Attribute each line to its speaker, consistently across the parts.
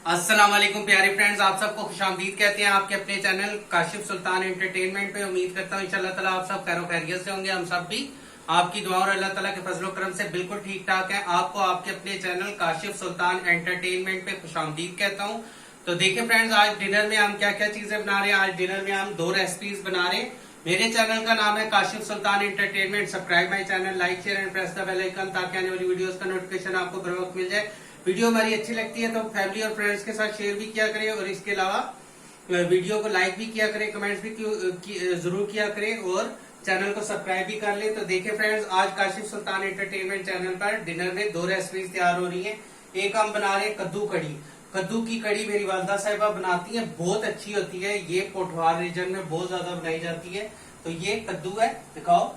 Speaker 1: अस्सलाम वालेकुम प्यारे फ्रेंड्स, आप सबको खुशामदीद कहते हैं आपके अपने चैनल काशिफ सुल्तान एंटरटेनमेंट पे। उम्मीद करता हूँ इंशाल्लाह ताला आप सब खैर खैरियत से होंगे। हम सब भी आपकी दुआ और अल्लाह ताला के फजलो करम से बिल्कुल ठीक ठाक है। आपको आपके अपने चैनल काशिफ सुल्तान एंटरटेनमेंट पे खुशामदीद कहता हूँ। तो देखिए फ्रेंड्स, आज डिनर में हम क्या क्या चीजें बना रहे हैं। आज डिनर में हम 2 रेसिपीज बना रहे हैं। मेरे चैनल का नाम है Kashif Sultan entertainment. Subscribe my channel, like share and press the bell icon ताकि आने वाली वीडियोस का नोटिफिकेशन आपको बर वक्त मिल जाए। वीडियो हमारी अच्छी लगती है तो फैमिली और फ्रेंड्स के साथ शेयर भी किया करें और इसके अलावा वीडियो को लाइक भी किया करें, कमेंट्स भी जरूर किया करें और चैनल को सब्सक्राइब भी कर ले। तो देखिए फ्रेंड्स, आज काशिफ सुल्तान एंटरटेनमेंट चैनल पर डिनर में 2 रेसिपीज तैयार हो रही है। एक हम बना रहे हैं कद्दू कड़ी। कद्दू की कड़ी मेरी वालदा साहिबा बनाती है, बहुत अच्छी होती है। ये पोठवार रीजन में बहुत ज्यादा बनाई जाती है। तो ये कद्दू है, दिखाओ।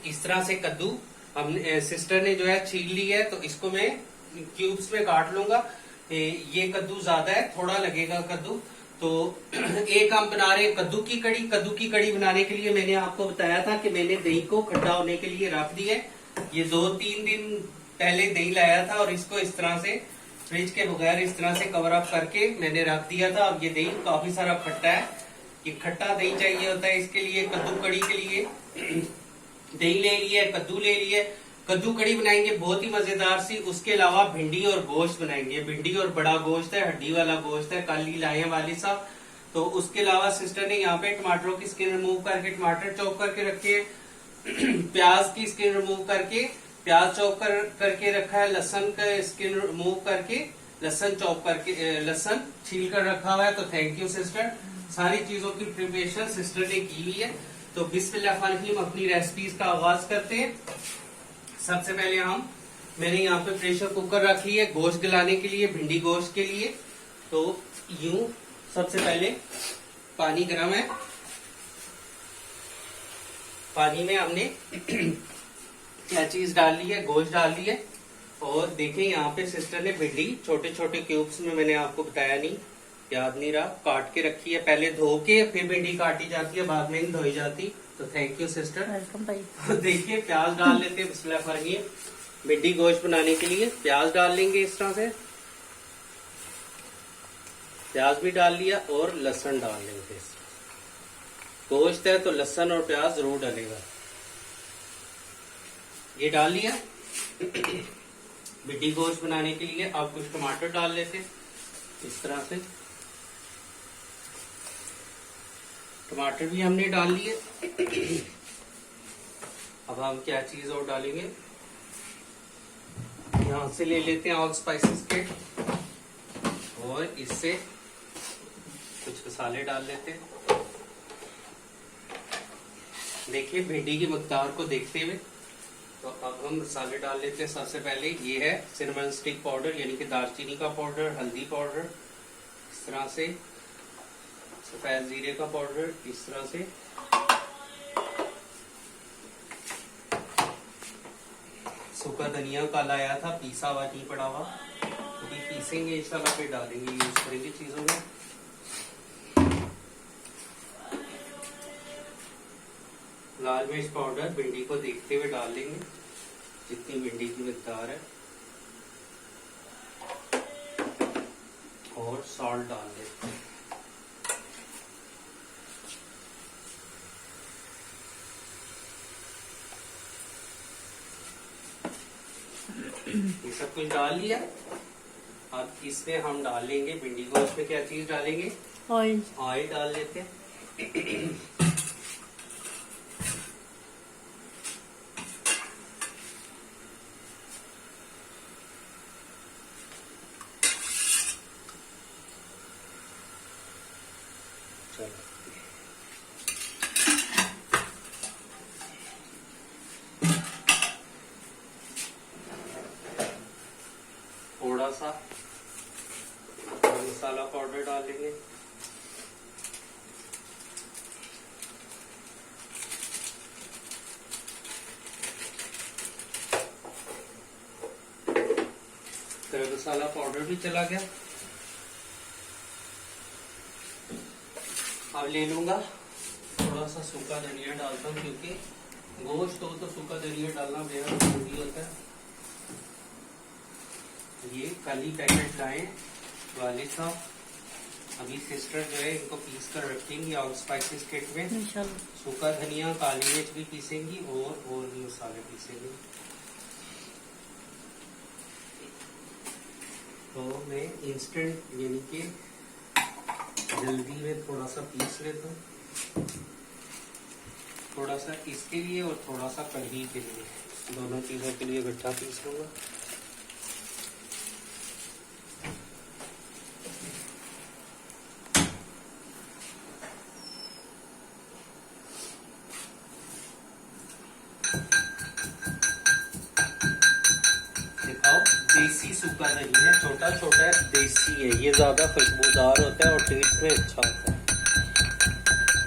Speaker 1: इस तरह से कद्दू हमने सिस्टर ने जो है छील ली है, तो इसको मैं क्यूब्स में काट लूंगा। ये कद्दू ज्यादा है, थोड़ा लगेगा कद्दू। तो एक हम बना रहे हैं कद्दू की कड़ी। कद्दू की कड़ी बनाने के लिए मैंने आपको बताया था कि मैंने दही को खट्टा होने के लिए रख दिया। ये 2-3 दिन पहले दही लाया था और इसको इस तरह से फ्रिज के बगैर इस तरह से कवर अप करके मैंने रख दिया था। अब ये दही काफी सारा खट्टा है, ये खट्टा दही चाहिए होता है इसके लिए। कद्दू कड़ी के लिए दही ले लिए, कद्दू ले लिए। कद्दू कड़ी बनाएंगे बहुत ही मजेदार सी। उसके अलावा भिंडी और गोश्त बनाएंगे। भिंडी और बड़ा गोश्त है, हड्डी वाला गोश्त है, कल ही लाए हैं वाली साहब। तो उसके अलावा सिस्टर ने यहाँ पे टमाटरों की स्किन रिमूव करके टमाटर चॉप करके रखे प्याज की स्किन रिमूव करके प्याज चॉप करके रखा है। लहसन का स्किन रिमूव करके लहसन चॉप करके लहसन छील कर रखा हुआ है। तो थैंक यू सिस्टर। सारी चीजों की प्रिपरेशन सिस्टर ने की हुई है। तो बिस्मिल्लाह अपनी रेसिपीज का आगाज करते हैं। सबसे पहले मैंने यहाँ पे प्रेशर कुकर रख लिया है गोश्त गलाने के लिए, भिंडी गोश्त के लिए। तो यूं सबसे पहले पानी गर्म है, पानी में हमने क्या चीज डाल ली है, गोश्त डाल ली है। और देखिए यहाँ पे सिस्टर ने भिंडी छोटे छोटे क्यूब्स में, मैंने आपको बताया नहीं, याद नहीं रहा, काट के रखी है। पहले धो के फिर भिंडी काटी जाती है, बाद में नहीं धोई जाती। तो थैंक यू सिस्टर।
Speaker 2: वेलकम भाई।
Speaker 1: तो देखिए प्याज डाल लेते हैं। बिस्मिल्लाह फरमाइए। भिंडी गोश्त बनाने के लिए प्याज डाल लेंगे इस तरह से। प्याज भी डाल लिया और लहसुन डाल लेंगे। गोश्त है तो लहसुन और प्याज जरूर डालेगा। ये डाल लिया भिंडी गोश्त बनाने के लिए। अब कुछ टमाटर डाल लेते इस तरह से। टमाटर भी हमने डाल लिए। अब हम क्या चीज और डालेंगे, यहां से ले लेते हैं ऑल स्पाइसेस के और इससे कुछ मसाले डाल लेते हैं। देखिए भिंडी की मकदार को देखते हुए तो अब हम मसाले डाल लेते हैं। सबसे पहले ये है सिनेमन स्टिक पाउडर, यानी कि दालचीनी का पाउडर, हल्दी पाउडर इस तरह से, सफेद जीरे का पाउडर इस तरह से, सूखा धनिया का लाया था, पीसा हुआ नहीं पड़ा हुआ, तो भी पीसेंगे इंशाल्लाह, फिर डालेंगे, यूज करेंगे चीजों में। लाल मिर्च पाउडर भिंडी को देखते हुए डाल लेंगे, जितनी भिंडी की मिकदार है। और सॉल्ट डाल देते हैं। ये सब कुछ डाल लिया। अब इसमें हम डालेंगे भिंडी गोश्त में क्या चीज डालेंगे,
Speaker 2: ऑयल।
Speaker 1: ऑयल डाल लेते हैं। थोड़ा सा मसाला पाउडर डालेंगे। गरम मसाला पाउडर भी चला गया। अब ले लूंगा थोड़ा सा सूखा धनिया डालता हूँ, क्योंकि गोश्त हो तो सूखा धनिया डालना बेहद जरूरी होता है। ये कल ही पैकेट लाए वाले साहब अभी सिस्टर जो है इनको पीस कर रखेंगी ऑल स्पाइसेस किट में इंशाल्लाह। सूखा धनिया, काली मिर्च भी पीसेंगी और भी मसाले पीसेंगी। तो मैं इंस्टेंट यानी कि जल्दी में थोड़ा सा पीस लेता हूँ, थोड़ा सा इसके लिए और थोड़ा सा कढ़ी के लिए, दोनों चीजों के लिए इकट्ठा पीस लूंगा। देसी सूखा धनिया है, छोटा छोटा है, देसी है, ये ज्यादा खुशबूदार होता है और टेस्ट में अच्छा होता है।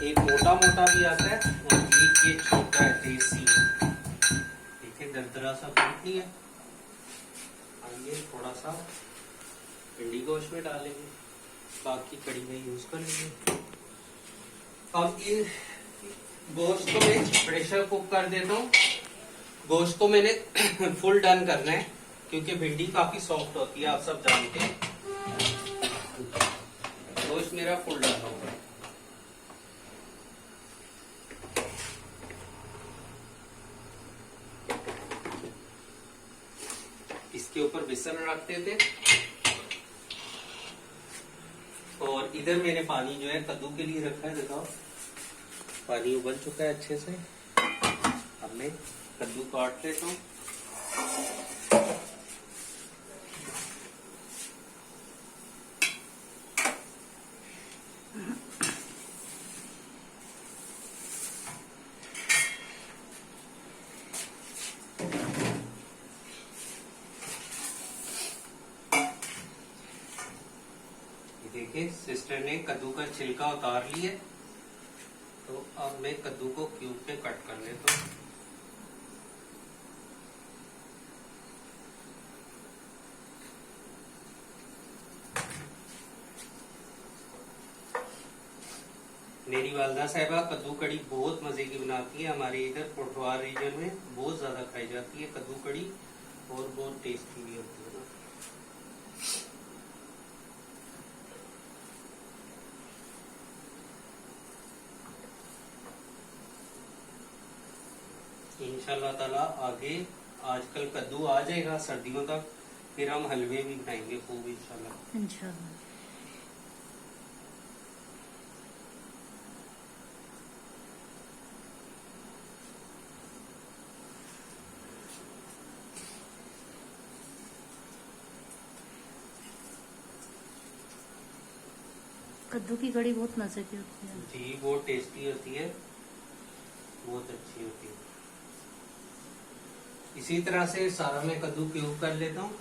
Speaker 1: एक मोटा मोटा भी आता है और एक ये छोटा है, देसी। देखिए दरदरा सा पीस लिया। आइए थोड़ा सा भिंडी गोश्त में डालेंगे, बाकी कड़ी में यूज करेंगे। अब ये गोश्त को मैं प्रेशर कुक कर देता हूँ। गोश्त को मैंने फुल डन करना है क्योंकि भिंडी काफी सॉफ्ट होती है, आप सब जानते हैं। गोश्त मेरा फुल डन होगा। इसके ऊपर बेसन रख देते और इधर मैंने पानी जो है कद्दू के लिए रखा है, दिखाओ पानी उबल चुका है अच्छे से। अब मैं कद्दू काट लेता हूँ। देखिए सिस्टर ने कद्दू का छिलका उतार लिया, तो अब मैं कद्दू को क्यूब पे कट कर लेता हूँ। मेरी वालदा साहिबा कद्दू कड़ी बहुत मजे की बनाती है। हमारे इधर पोठवार रीजन में बहुत ज्यादा खाई जाती है कद्दू कड़ी और बहुत टेस्टी भी होती है। इंशाल्लाह ताला आगे आजकल कद्दू आ जाएगा सर्दियों तक, फिर हम हलवे भी बनाएंगे खूब इंशाल्लाह।
Speaker 2: कद्दू की कड़ी बहुत मजे की होती है
Speaker 1: जी, बहुत टेस्टी होती है, बहुत अच्छी होती है। इसी तरह से सारा मैं कद्दू क्यूब कर लेता हूँ।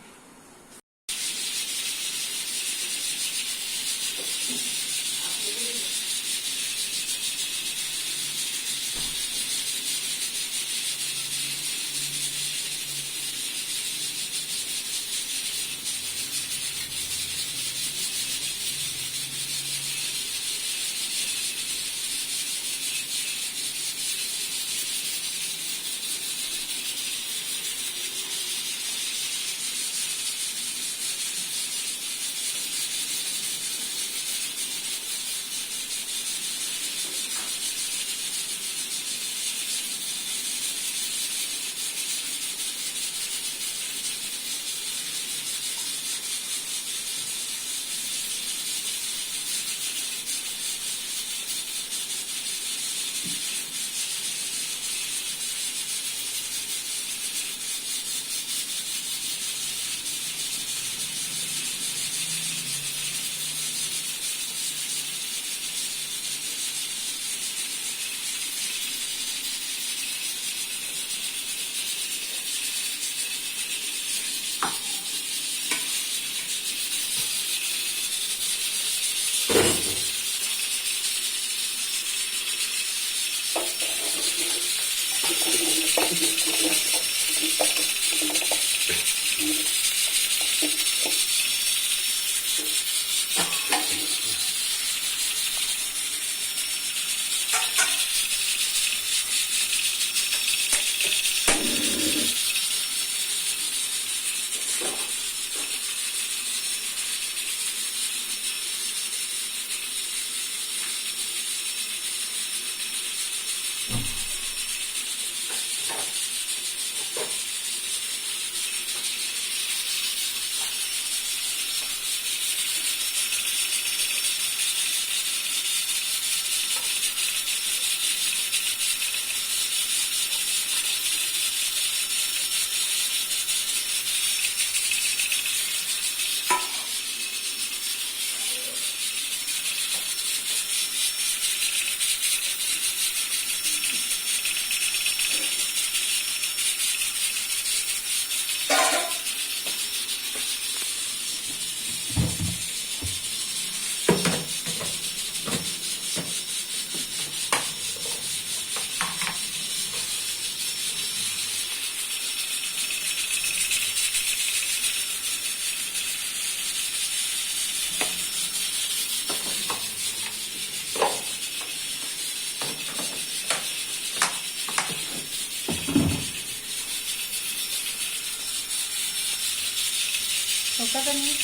Speaker 2: ज्यादा नहीं।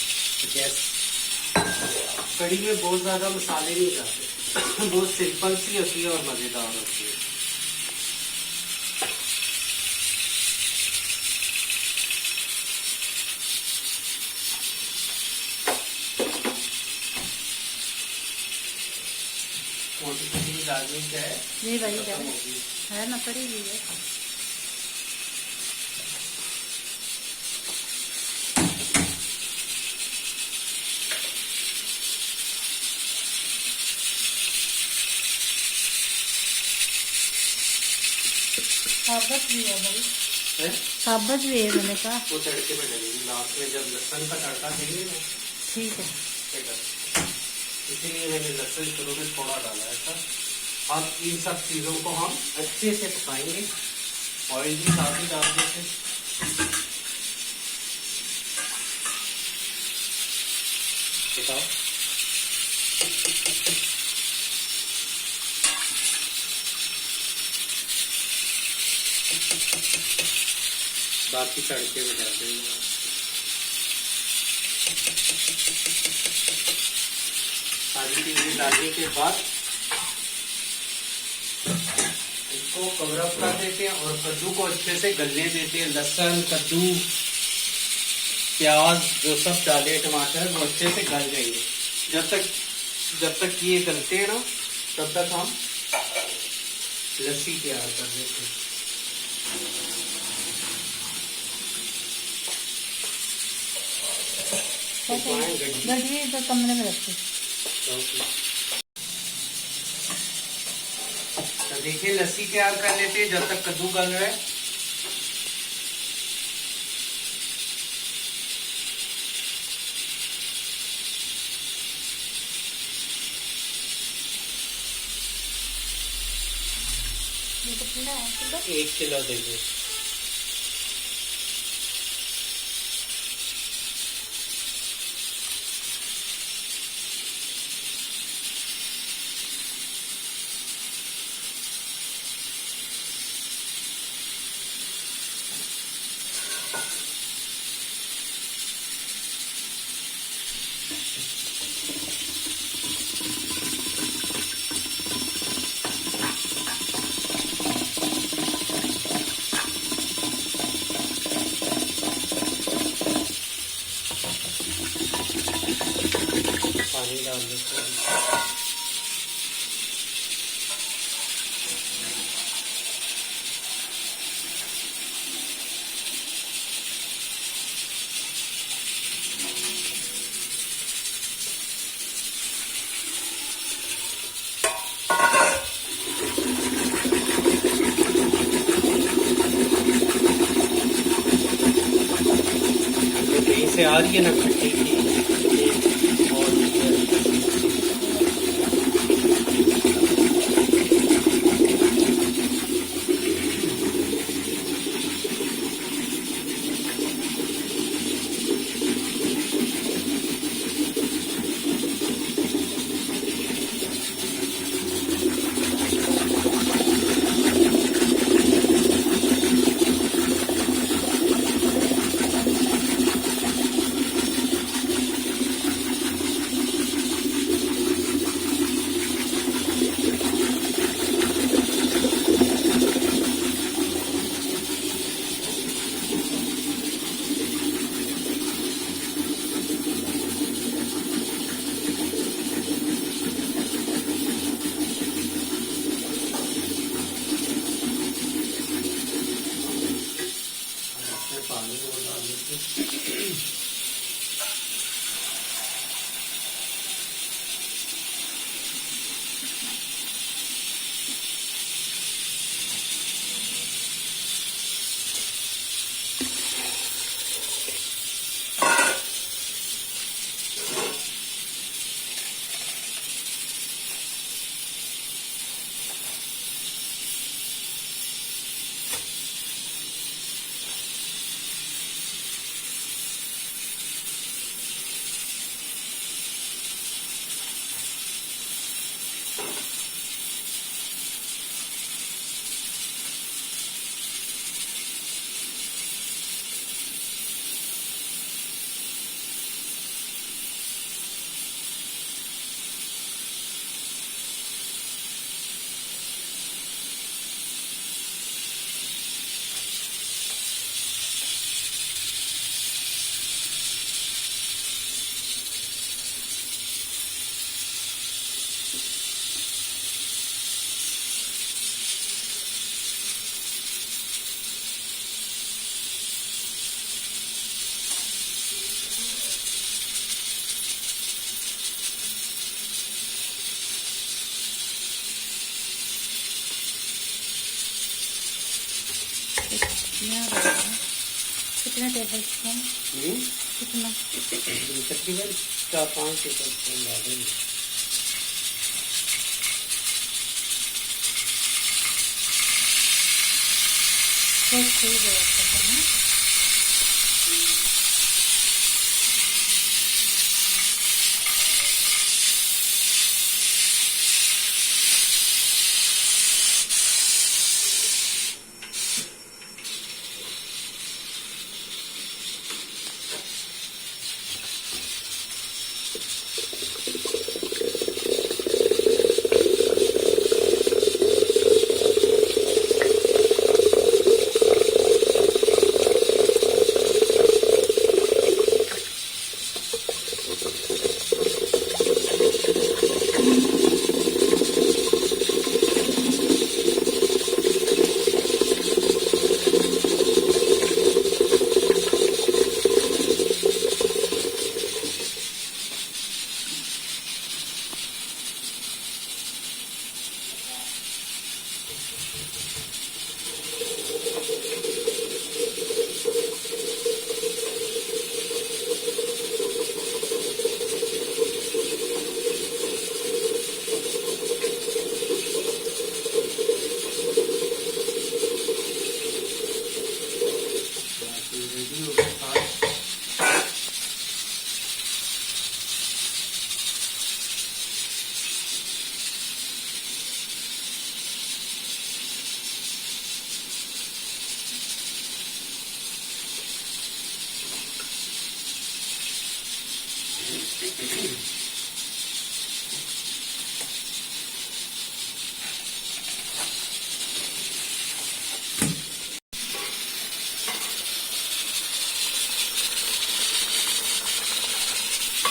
Speaker 1: गैस कड़ी में बहुत ज्यादा मसाले नहीं जाते बहुत सिंपल सी होती है और मजेदार होती है। मोटी मोटी डालनी क्या है
Speaker 2: ये वही है ना, पड़ेगी है। साबत भी है भाई, साबत भी है मैंने कहा।
Speaker 1: वो तड़के में डलेगी लास्ट में जब लहसुन का तड़का देंगे ना।
Speaker 2: ठीक है,
Speaker 1: इसीलिए मैंने लहसुन शुरू में थोड़ा डाला है था। अब इन सब चीजों को हम अच्छे से पकाएंगे, ऑयल भी साथ ही डाल देते। बताओ बाकी तड़के में डाल देंगे। सारी चीजें डालने के बाद इसको कवर अप कर देते हैं और कद्दू को अच्छे से गलने देते हैं। लहसुन, कद्दू, प्याज जो सब डाले, टमाटर, वो अच्छे से गल जाएंगे। जब तक ये गलते हैं ना तब तक हम लस्सी तैयार कर देते हैं।
Speaker 2: गड्ढी तो कमरे में रखते।
Speaker 1: तो देखिए लस्सी तैयार कर लेते हैं जब तक कद्दू गल रहा है।
Speaker 2: ये तो ठंडा है, किलो
Speaker 1: 1 किलो देखिए। पानी डाल देते हैं। कहीं से आ रही है ना खट्टी की
Speaker 2: यहाँ डालना। कितने टेबल स्पून? कितना?
Speaker 1: तकरीबन 4-5 टेबल स्पून डालेंगे।
Speaker 2: ठीक है।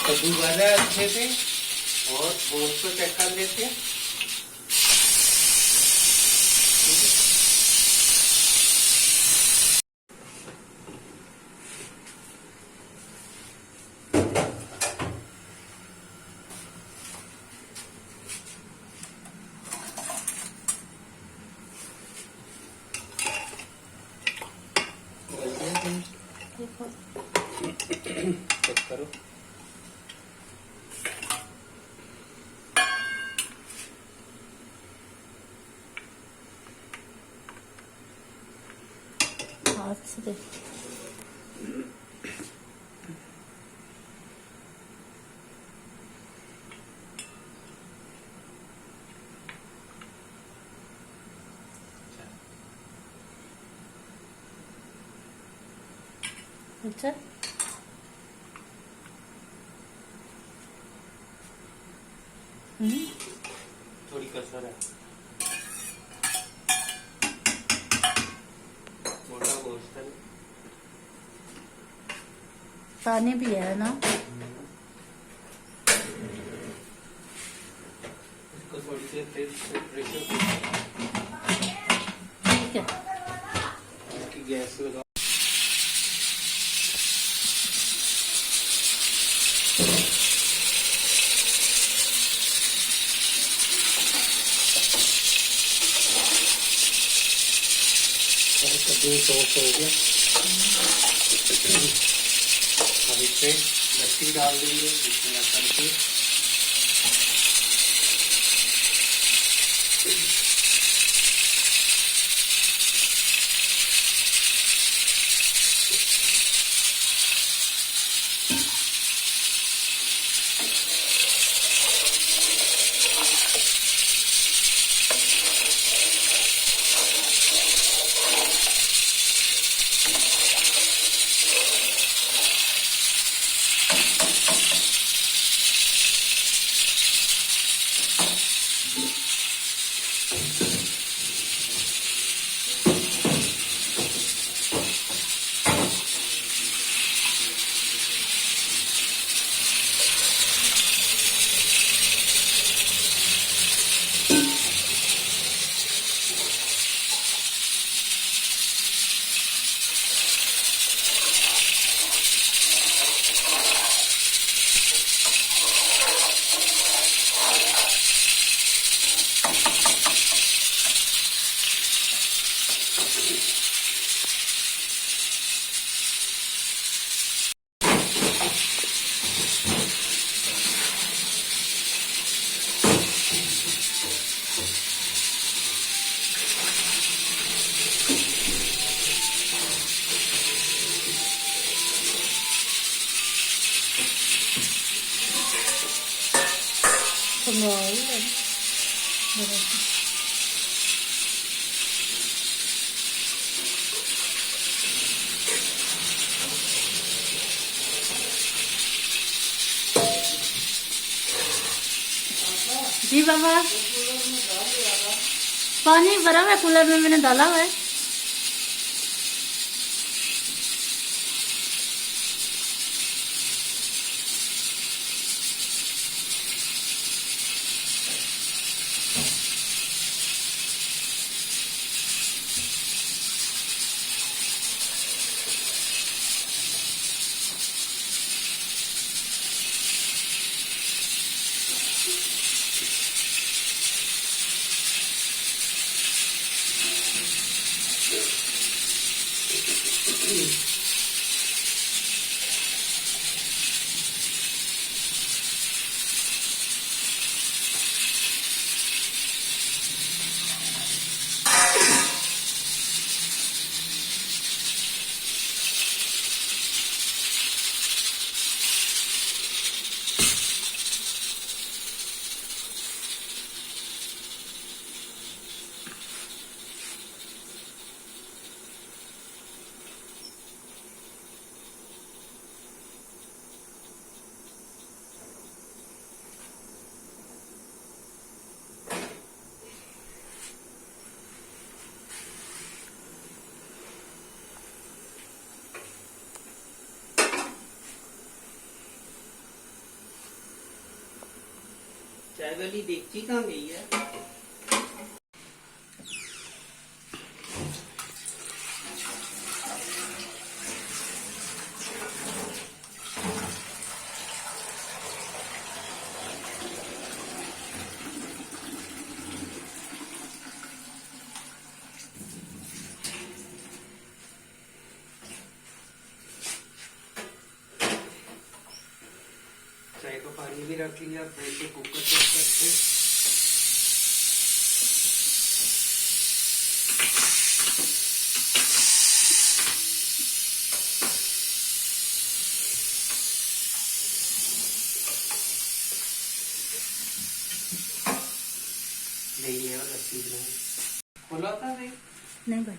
Speaker 1: कद्दू कर रहा है अच्छे से और गोश्त को चेक कर लेते हैं। चेक करो।
Speaker 2: हाथ से देख। अच्छा
Speaker 1: थोड़ी कसर है, मोटा गोश्त है।
Speaker 2: पानी भी है ना?
Speaker 1: इसको थोड़ी सी प्रेशर
Speaker 2: ठीक है।
Speaker 1: इसकी गैस लगा। कद्दू सॉफ्ट हो गया। अब इस पे लस्सी डाल देंगे इसमें करके।
Speaker 2: कंगाल है बड़ा सा। जी बाबा, पानी भरा हुआ है कूलर में, मैंने डाला हुआ है।
Speaker 1: चाय वाली देगची कहाँ गई है? चाय का पानी भी रख लिया, प्रेशर कुकर चेक करके। नहीं है और लस्सी बनाए खोला था
Speaker 2: नहीं भाई।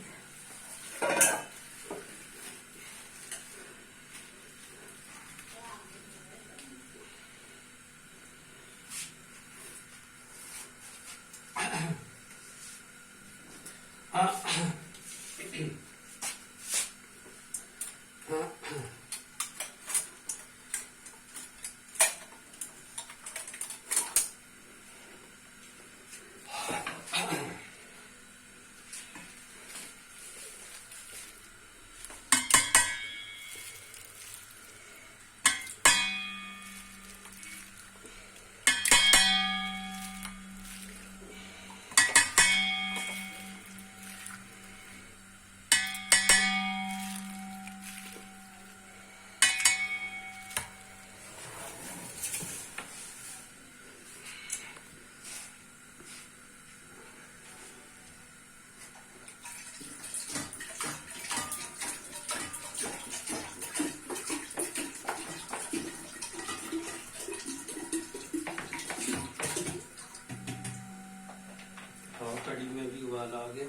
Speaker 2: कड़ी में भी उबाल आ गया।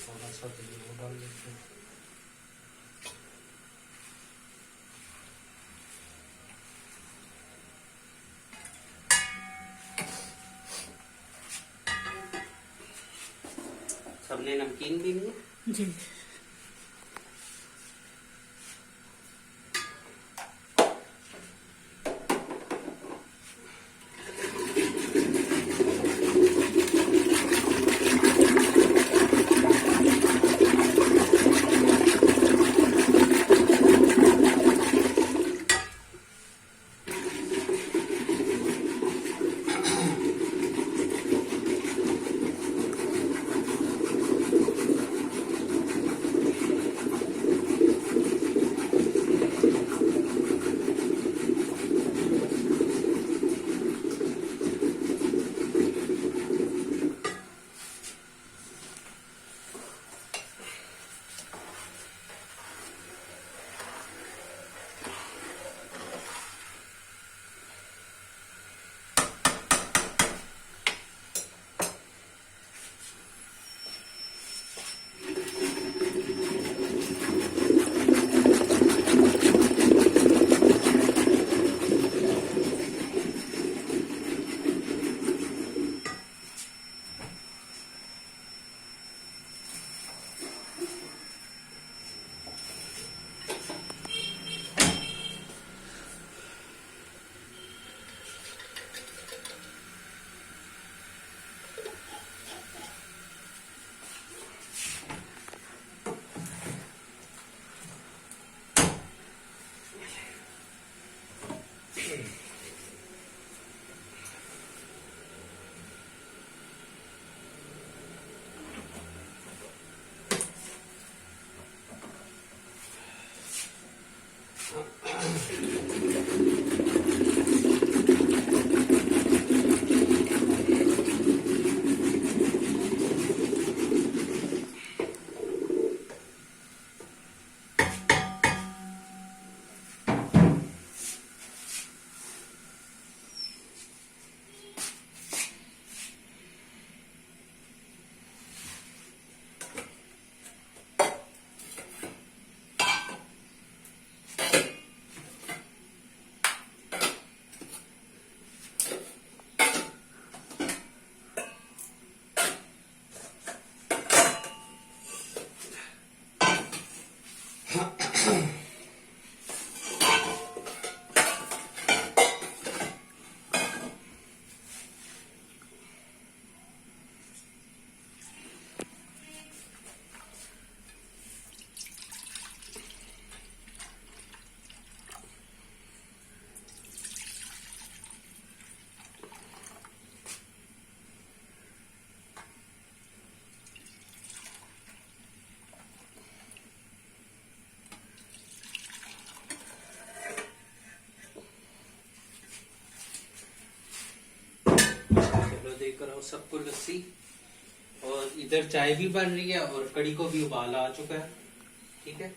Speaker 2: थोड़ा सा तेल डाल देते हैं। सबने नमकीन भी नहीं जी।
Speaker 1: देकर और सबको लस्सी, और इधर चाय भी बन रही है और कड़ी को भी उबाल आ चुका है। ठीक है,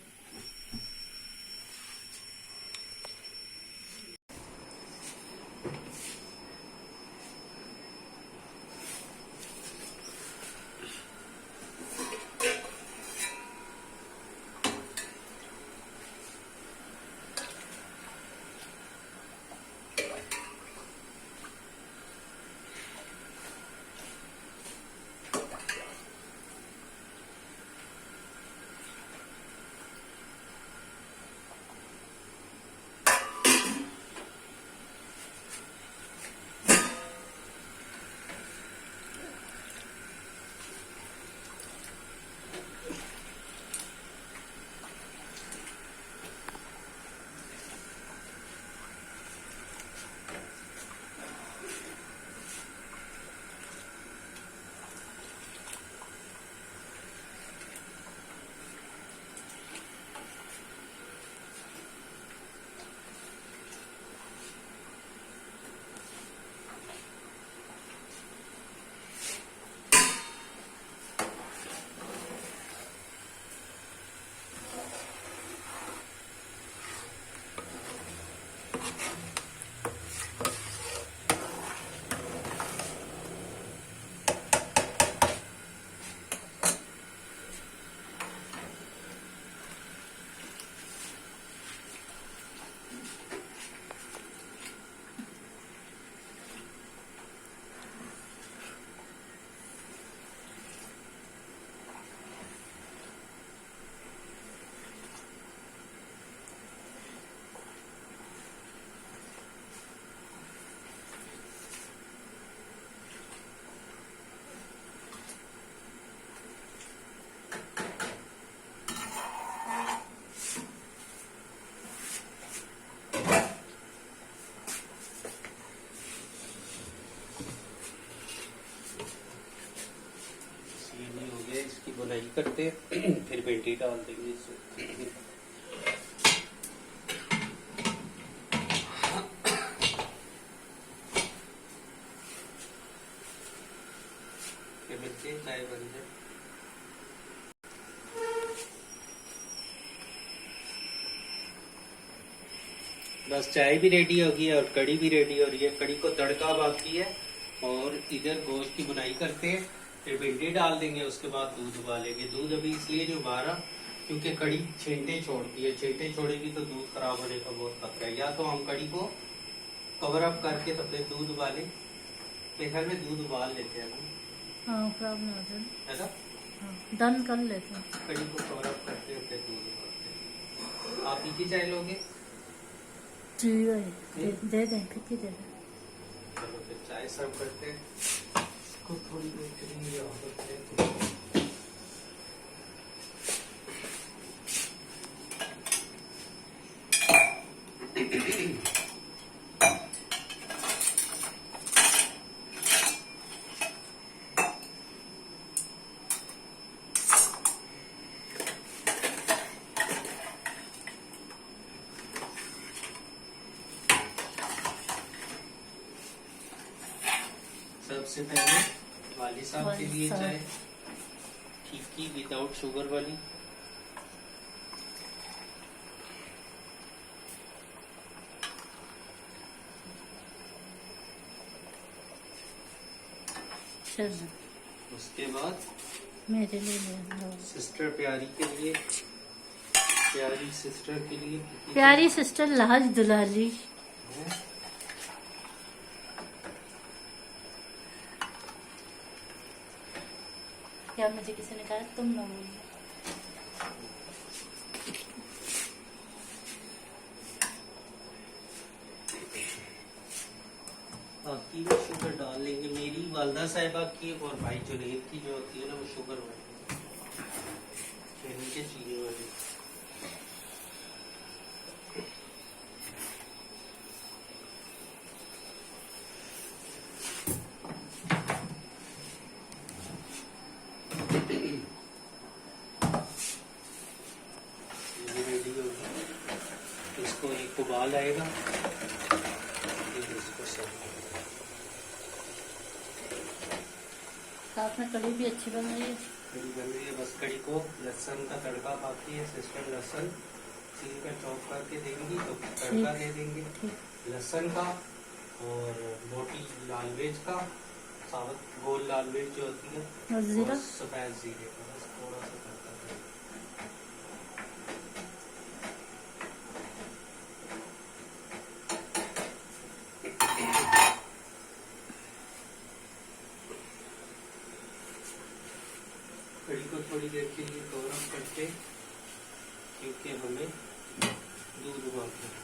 Speaker 1: इसकी बुनाई करते हैं फिर भिंडी डाल देंगे इसमें। मिलते चाय बन जाए। बस चाय भी रेडी हो गई है और कड़ी भी रेडी हो रही है। कड़ी को तड़का बाकी है और इधर गोश्त की बुनाई करते हैं, फिर भिंडी डाल देंगे, उसके बाद दूध उबालेंगे। दूध अभी इसलिए जो उबाला क्योंकि कड़ी छींटे छोड़ती है, छींटे छोड़ेगी तो दूध खराब होने का बहुत खतरा है। या तो हम कड़ी को कवर अप करके तब तक दूध उबाले, मेरे ख्याल में दूध उबाल लेते हैं ना।
Speaker 2: हाँ, खराब ना हो जाए,
Speaker 1: है ना?
Speaker 2: डन कर लेते हैं।
Speaker 1: कड़ी को कवर अप करते हैं फिर दूध उबालते हैं। आप ही की चाय लोगे?
Speaker 2: जी भाई, दे दें, फिक्की दे दें।
Speaker 1: चलो फिर चाय सर्व करते हैं। इसको थोड़ी देर के लिए ऑफ करते हैं। सबसे पहले वाली साहब के लिए चाय फीकी विदाउट शुगर वाली।
Speaker 2: चलो,
Speaker 1: उसके बाद
Speaker 2: मेरे लिए ले लो।
Speaker 1: सिस्टर प्यारी के लिए, प्यारी सिस्टर के लिए
Speaker 2: प्यारी सिस्टर लाज दुलारी। या मुझे किसी ने कहा तुम ना बोलो।
Speaker 1: बाकी भी शुगर डाल लेंगे। मेरी वालदा साहिबा की और भाई जुनेद की जो होती है ना वो शुगर वाली, नीचे चीनी वाली। रेडी होगी, इसको एक उबाल आएगा, इसको सर्व
Speaker 2: साथ में कड़ी भी अच्छी बन रही है।
Speaker 1: कड़ी बन रही है। बस कड़ी को लहसुन का तड़का बाकी है। सिस्टर लहसुन छील कर चॉप करके देंगी तो तड़का दे देंगे लहसुन का और मोटी लाल मिर्च का, साबुत गोल लाल मिर्च जो होती है,
Speaker 2: और जीरा,
Speaker 1: सफेद जीरे का बस थोड़ा सा तड़का देंगे। कड़ी को थोड़ी देर के लिए गरम करके, क्योंकि हमें दूध उबालते हैं।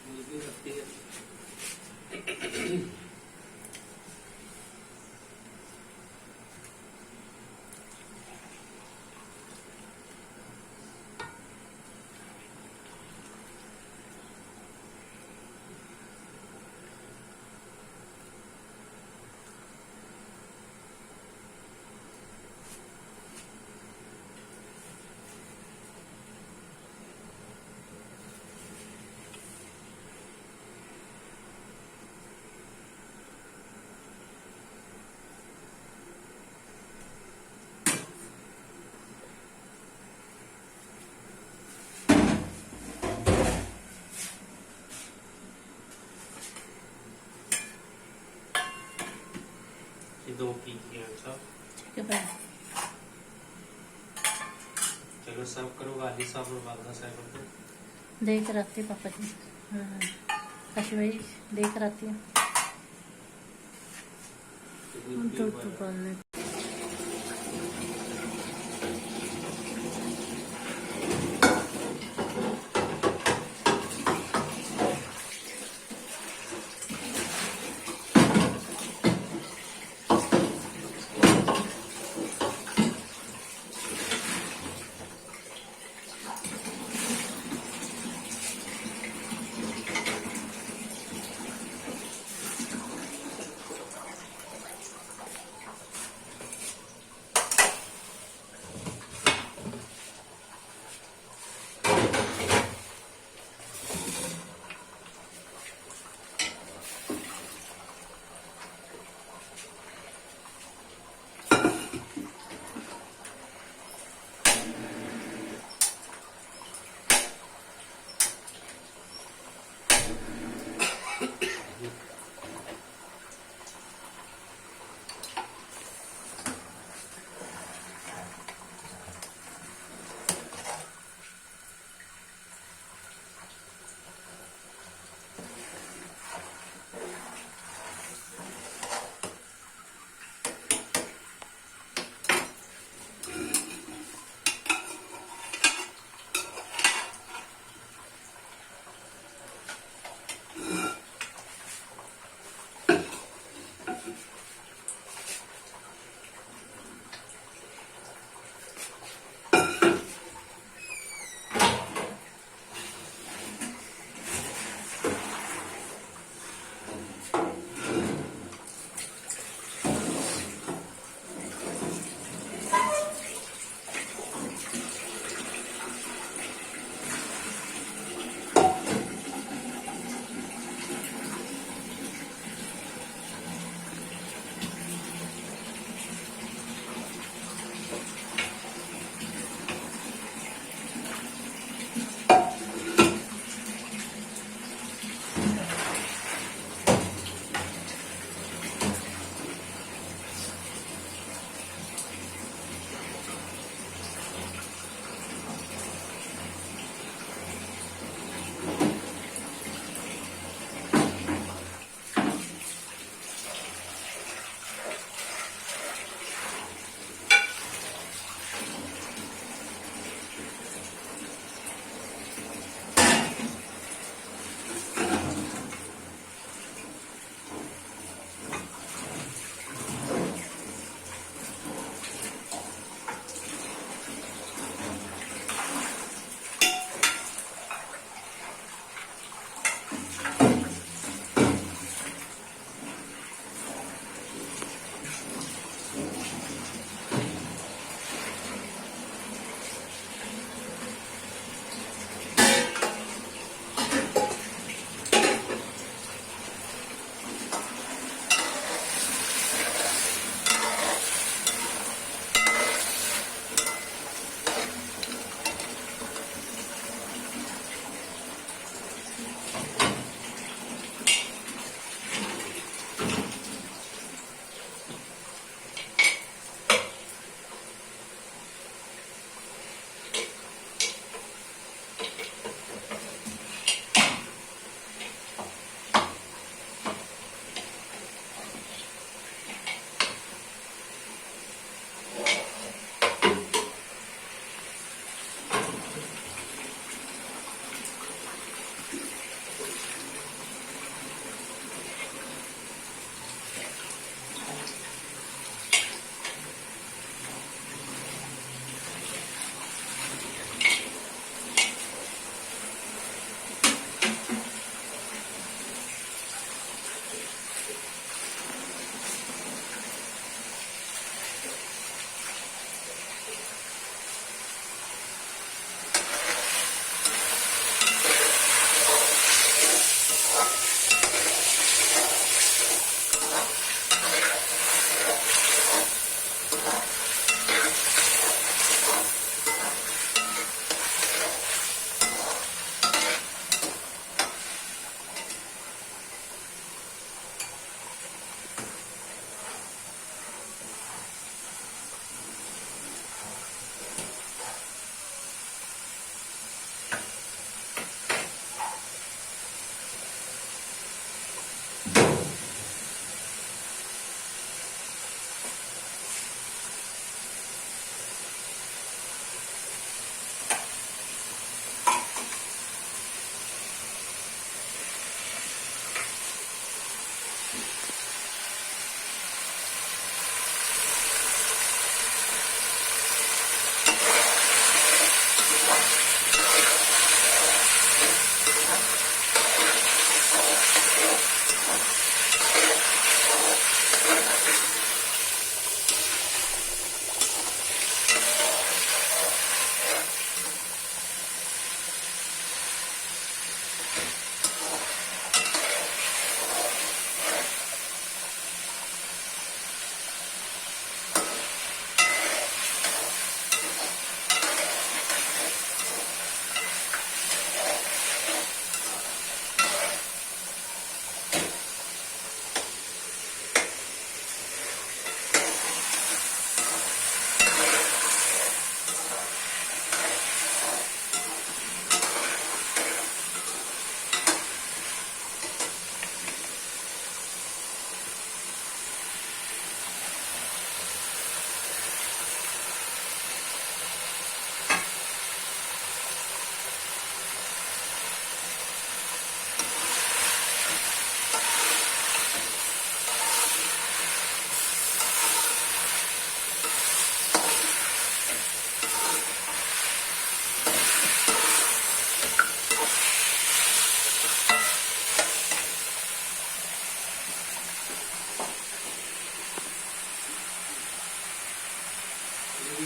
Speaker 1: दूध भी रखती है। दो की अच्छा
Speaker 2: ठीक है भाई।
Speaker 1: चलो सर्व करो गाली साहब और बाबा साहब को।
Speaker 2: देख कर आती है पापा जी। हाँ काशी भाई देख कर आती है। दूध उबालने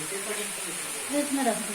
Speaker 2: फ्रिज में रख दो।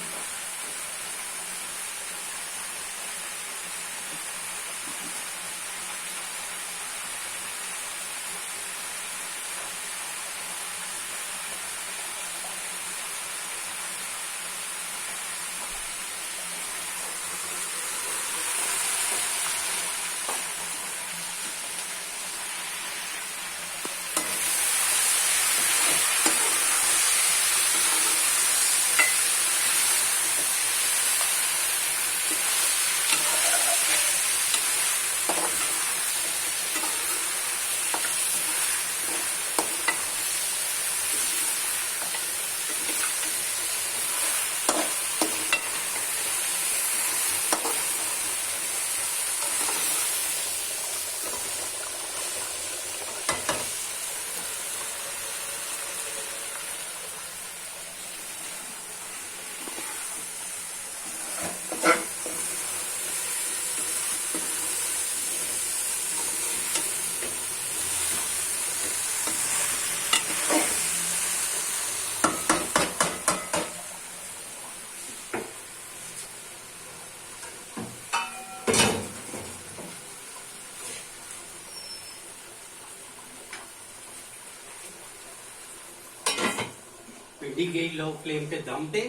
Speaker 1: भिंडी गई लो फ्लेम पे दम पे।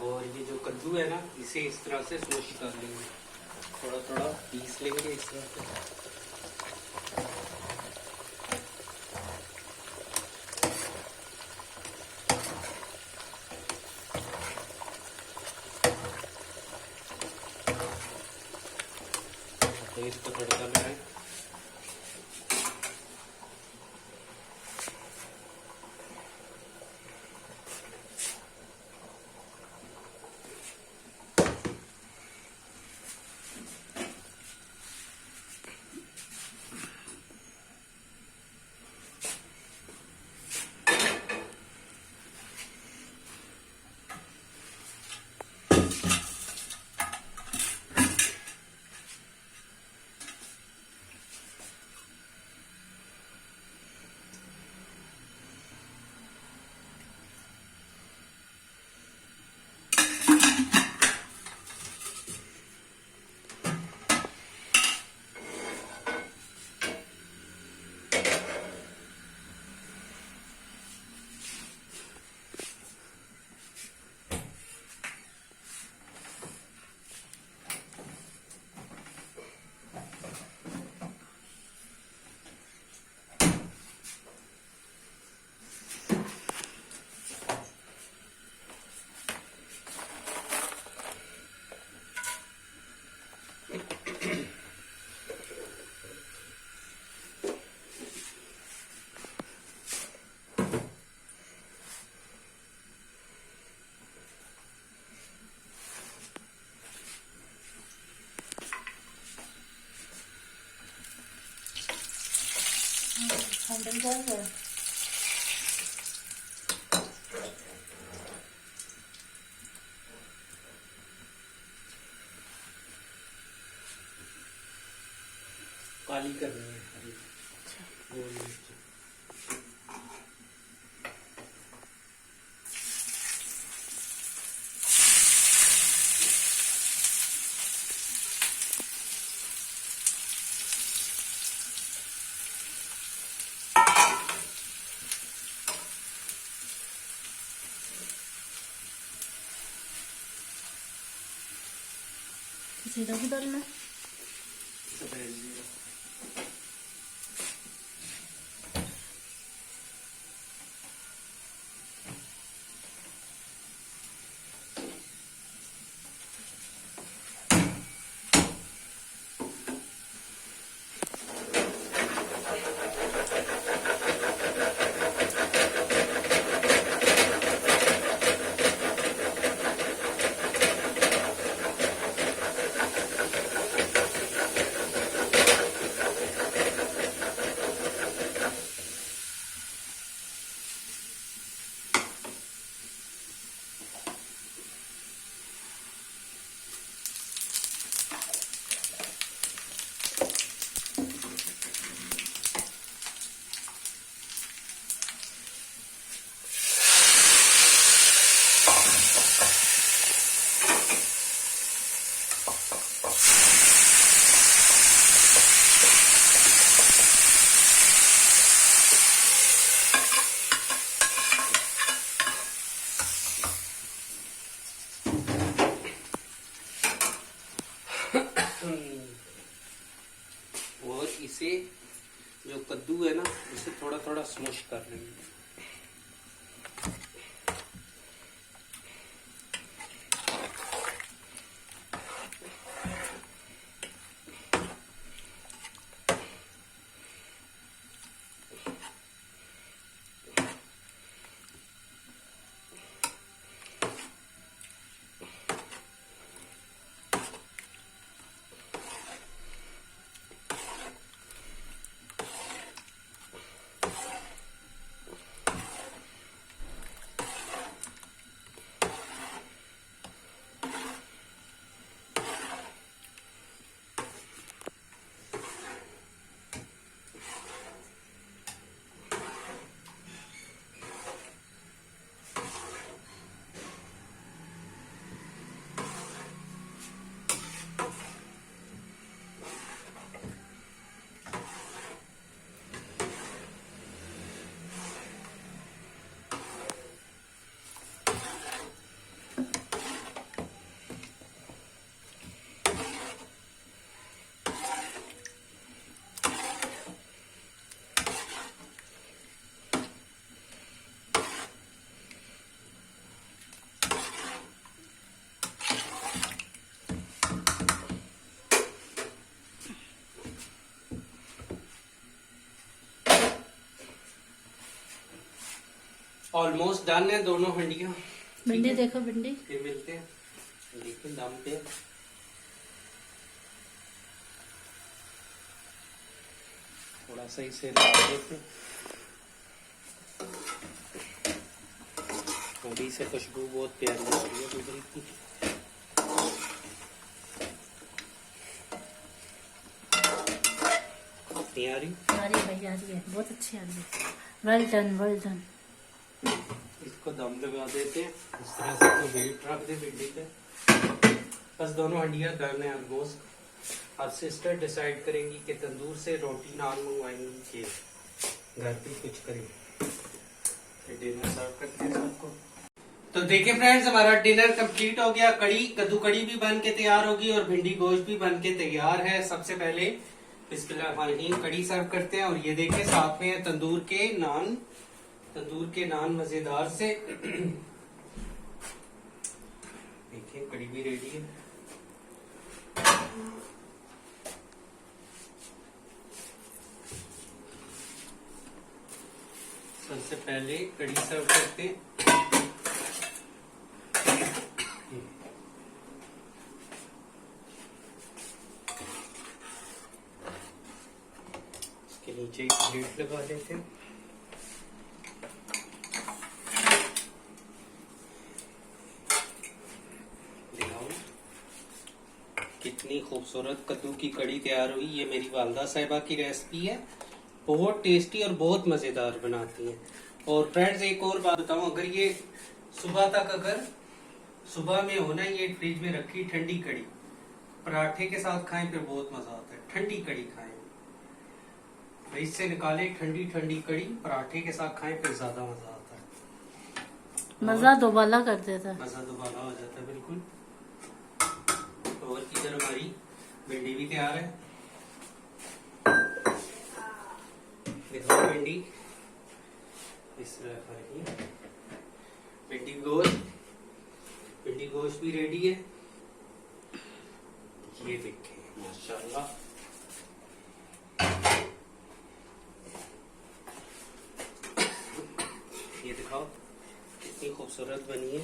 Speaker 1: और ये जो कद्दू है ना, इसे इस तरह से स्मैश कर लेंगे, थोड़ा थोड़ा पीस लेंगे इस तरह से। तो इसको तड़का लगाएं।
Speaker 2: हैंडल कर दो।
Speaker 1: काली करनी है हरी गोल मिर्च।
Speaker 2: जीरा भी डालना है।
Speaker 1: सफेद जीरा। स्मुश कर लेंगे। ऑलमोस्ट डन है दोनों हंडियां।
Speaker 2: भिंडी देखो, भिंडी
Speaker 1: फिर मिलते हैं, देखिए दम पे। थोड़ा सा इसे लगा देते, अभी से खुशबू बहुत प्यारी आ रही है दूसरी की। आ रही
Speaker 2: भाई, आ रही है, बहुत अच्छी आ रही है। Well done, well done.
Speaker 1: इसको दम लगा देते हैं इस तरह से, तो वेट रख दे भिंडी पे। बस दोनों हंडियां डन है ऑलमोस्ट। अब सिस्टर डिसाइड करेंगी कि तंदूर से रोटी नान मंगवाएंगी कि घर पे कुछ करेंगे। डिनर सर्व करते हैं सबको। तो देखिए फ्रेंड्स, हमारा डिनर कंप्लीट हो गया। कद्दू कड़ी भी बन के तैयार होगी और भिंडी गोश्त भी बन के तैयार है। सबसे पहले बिस्मिल्लाह कड़ी सर्व करते हैं। और ये देखिए साथ में है तंदूर के नान मजेदार से। देखिए कड़ी भी रेडी है। सबसे पहले कड़ी सर्व करते हैं। इसके नीचे एक प्लेट लगा देते हैं। कितनी खूबसूरत कद्दू की कड़ी तैयार हुई। ये मेरी वालदा साहिबा की रेसिपी है, बहुत टेस्टी और बहुत मजेदार बनाती हैं। और फ्रेंड्स एक और बात बताऊं, अगर ये सुबह में होना ये फ्रिज में रखी ठंडी कड़ी पराठे के साथ खाएं फिर बहुत मजा आता है। ठंडी कड़ी खाएं, फ्रिज से निकाले ठंडी ठंडी कड़ी पराठे के साथ खाएं फिर ज्यादा मजा आता है।
Speaker 2: मजा दोबाला कर देता है,
Speaker 1: मजा दोबाला हो जाता है बिल्कुल। और इधर हमारी भिंडी भी तैयार है। देखो भिंडी इस तरह का रही है। भिंडी गोश्त भी रेडी है। ये देखिए माशाल्लाह। ये दिखाओ कितनी खूबसूरत बनी है।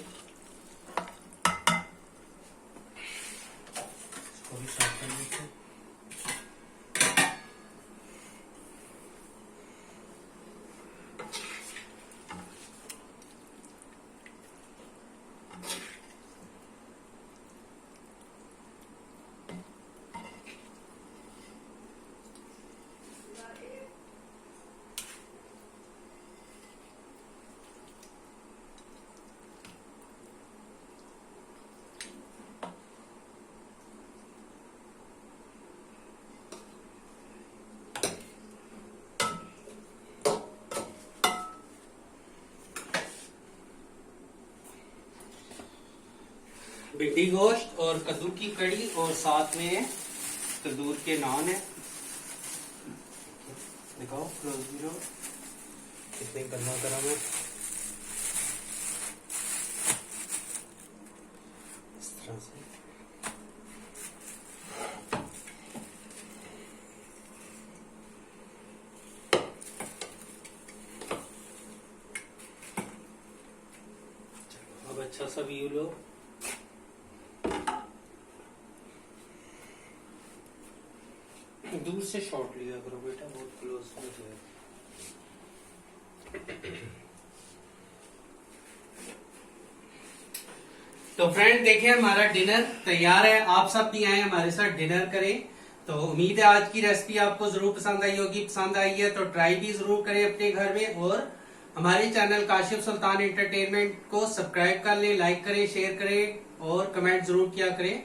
Speaker 1: इसको भी साफ कर लेते हैं। भिंडी गोश्त और कद्दू की कड़ी और साथ में तंदूर के नान है। दिखाओ क्लोज भी लो। कितने गर्मा गर्म है। इस तरह से अब अच्छा सा व्यू लो। दूर से शॉट लिया करो बेटा, बहुत क्लोज हो जाए। तो फ्रेंड देखिए हमारा डिनर तैयार है। आप सब भी आए हमारे साथ डिनर करें। तो उम्मीद है आज की रेसिपी आपको जरूर पसंद आई होगी। पसंद आई है तो ट्राई भी जरूर करें अपने घर में, और हमारे चैनल काशिफ सुल्तान एंटरटेनमेंट को सब्सक्राइब कर लें, लाइक करें, शेयर करें और कमेंट जरूर किया करें।